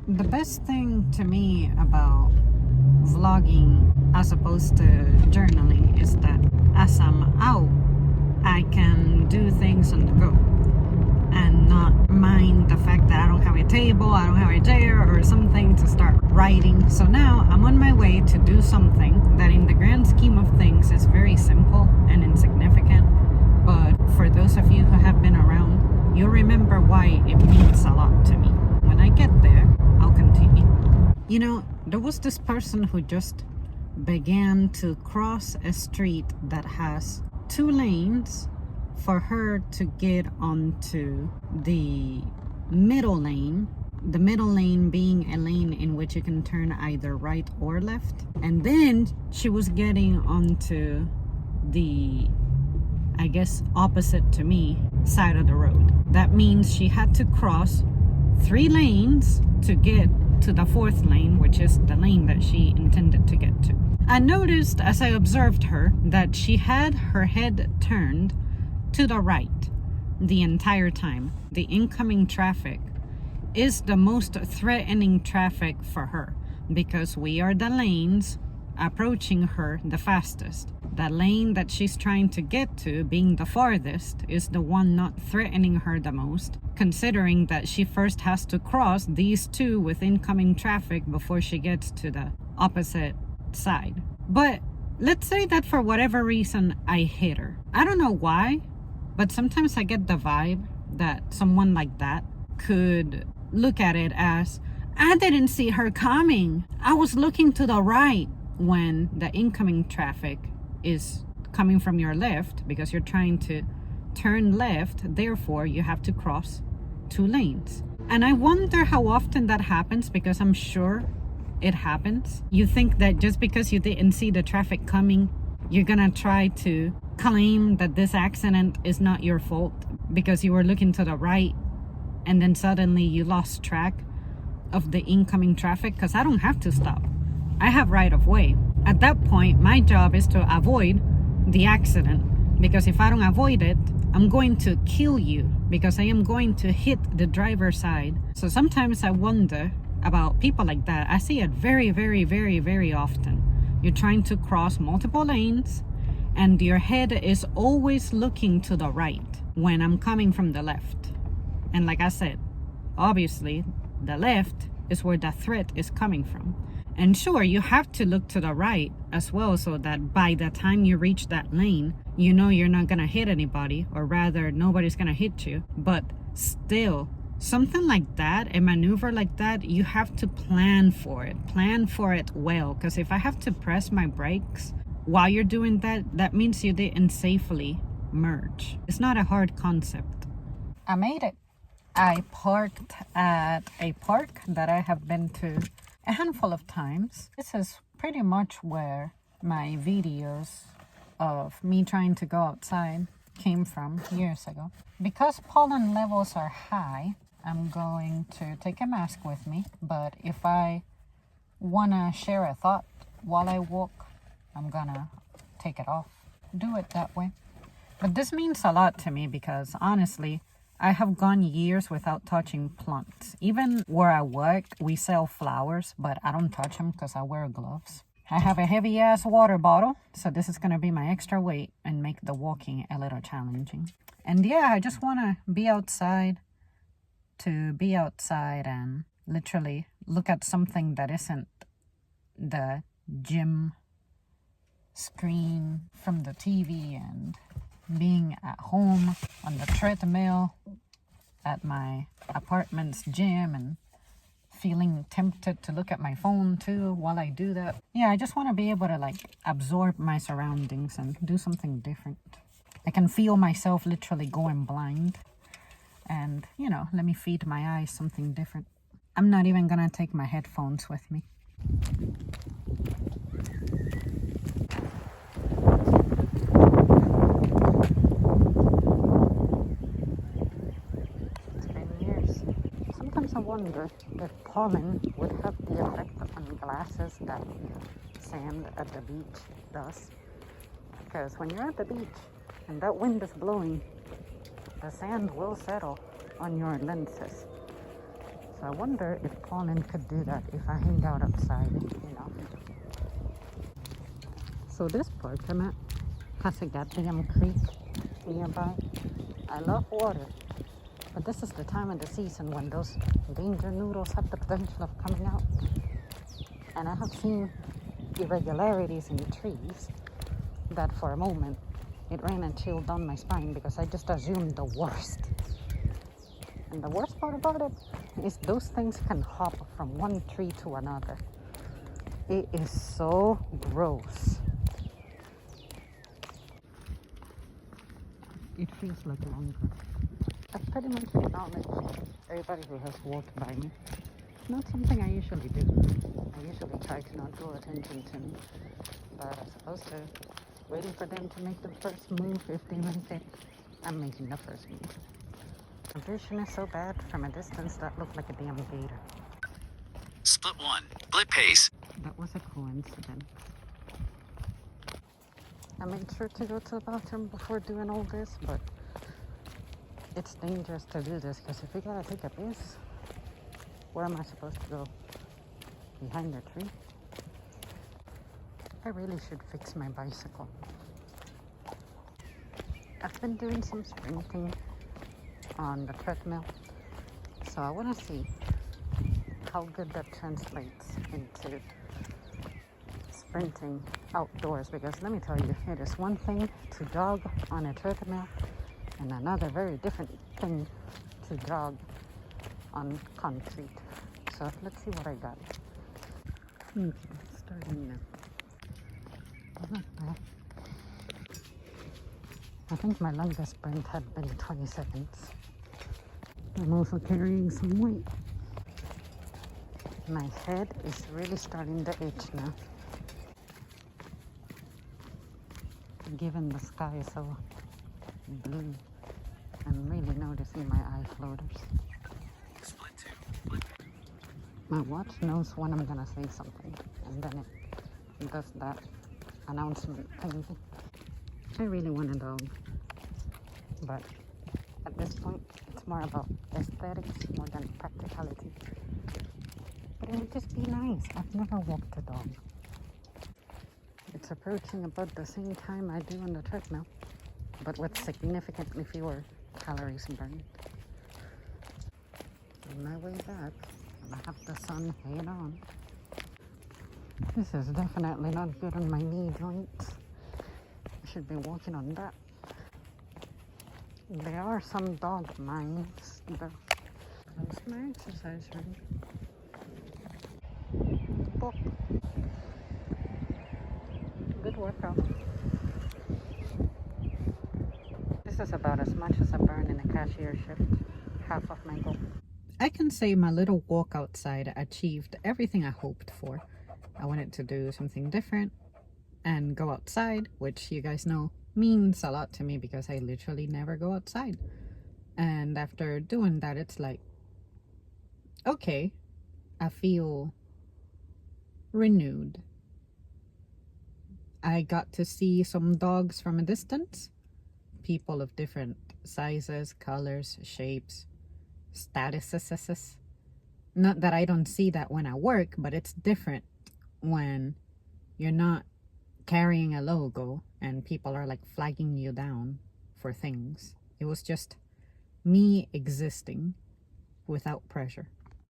The best thing to me about vlogging as opposed to journaling is that as I'm out, I can do things on the go and not mind the fact that I don't have a table, I don't have a chair or something to start writing. So now I'm on my way to do something that in the grand scheme of things is very simple and insignificant. But for those of you who have been around, you'll remember why it means a lot to me. When I get there, I'll continue. You know, there was this person who just began to cross a street that has 2 lanes for her to get onto the middle lane. The middle lane being a lane in which you can turn either right or left. And then she was getting onto the, I guess, opposite to me side of the road. That means she had to cross 3 lanes to get to the 4th lane, which is the lane that she intended to get to. I noticed as I observed her that she had her head turned to the right the entire time. The incoming traffic is the most threatening traffic for her because we are the lanes approaching her the fastest. The lane that she's trying to get to, being the farthest, is the one not threatening her the most, considering that she first has to cross these 2 with incoming traffic before she gets to the opposite side. But let's say that for whatever reason I hit her. I don't know why, but sometimes I get the vibe that someone like that could look at it as, I didn't see her coming. I was looking to the right, when the incoming traffic is coming from your left because you're trying to turn left. Therefore, you have to cross 2 lanes. And I wonder how often that happens because I'm sure it happens. You think that just because you didn't see the traffic coming, you're gonna try to claim that this accident is not your fault because you were looking to the right and then suddenly you lost track of the incoming traffic. Because I don't have to stop. I have right of way. At that point, my job is to avoid the accident, because if I don't avoid it, I'm going to kill you because I am going to hit the driver's side. So sometimes I wonder about people like that. I see it very, very, very, very often. You're trying to cross multiple lanes and your head is always looking to the right when I'm coming from the left. And like I said, obviously the left is where the threat is coming from. And sure, you have to look to the right as well so that by the time you reach that lane, you know you're not gonna hit anybody, or rather nobody's gonna hit you. But still, something like that, a maneuver like that, you have to plan for it. Plan for it well, because if I have to press my brakes while you're doing that, that means you didn't safely merge. It's not a hard concept. I made it. I parked at a park that I have been to a handful of times. This is pretty much where my videos of me trying to go outside came from years ago. Because pollen levels are high, I'm going to take a mask with me, but if I want to share a thought while I walk, I'm gonna take it off. Do it that way. But this means a lot to me because honestly, I have gone years without touching plants. Even where I work, we sell flowers, but I don't touch them because I wear gloves. I have a heavy ass water bottle, so this is going to be my extra weight and make the walking a little challenging. And yeah, I just want to be outside and literally look at something that isn't the gym screen from the TV and being at home on the treadmill at my apartment's gym and feeling tempted to look at my phone too while I do that. Yeah, I just want to be able to absorb my surroundings and do something different. I can feel myself literally going blind and, let me feed my eyes something different. I'm not even gonna take my headphones with me. I wonder if pollen would have the effect on glasses that sand at the beach does. Because when you're at the beach and that wind is blowing, the sand will settle on your lenses. So I wonder if Pauline could do that if I hang out outside, So this park I'm at has a goddamn creek nearby. I love water, but this is the time of the season when those danger noodles have the potential of coming out. And I have seen irregularities in the trees that for a moment it ran and chilled down my spine because I just assumed the worst. And the worst part about it is those things can hop from one tree to another. It is so gross. It feels like longer. I pretty much acknowledge everybody who has walked by me. Not something I usually do. I usually try to not draw attention to me. But as opposed to waiting for them to make the first move, if they make it, I'm making the first move. The vision is so bad from a distance that looked like a damn gator. Split 1. Split pace. That was a coincidence. I made sure to go to the bathroom before doing all this, but it's dangerous to do this because if we gotta take a piss, where am I supposed to go? Behind the tree? I really should fix my bicycle. I've been doing some sprinting on the treadmill, so I want to see how good that translates into sprinting outdoors, because let me tell you, it is one thing to jog on a treadmill and another very different thing to jog on concrete. So let's see what I got. Okay, starting now. Not bad. I think my longest sprint had been 20 seconds. I'm also carrying some weight. My head is really starting to itch now. Given the sky is so blue, I'm really noticing my eye floaters. My watch knows when I'm gonna say something, and then it does that announcement thing. I really want a dog, but at this point it's more about aesthetics more than practicality. But it would just be nice. I've never walked a dog. It's approaching about the same time I do on the treadmill, but with significantly fewer calories burned. On my way back, I have the sun head on. This is definitely not good on my knee joints. I should be walking on that. There are some dog minds though. That's my exercise room. Boop. Good workout. This is about as much as I burn in a cashier shift. Half of my goal. I can say my little walk outside achieved everything I hoped for. I wanted to do something different and go outside, which you guys know means a lot to me because I literally never go outside. And after doing that, it's like, okay, I feel renewed. I got to see some dogs from a distance, people of different sizes, colors, shapes, statuses. Not that I don't see that when I work, but it's different when you're not carrying a logo and people are like flagging you down for things. It was just me existing without pressure.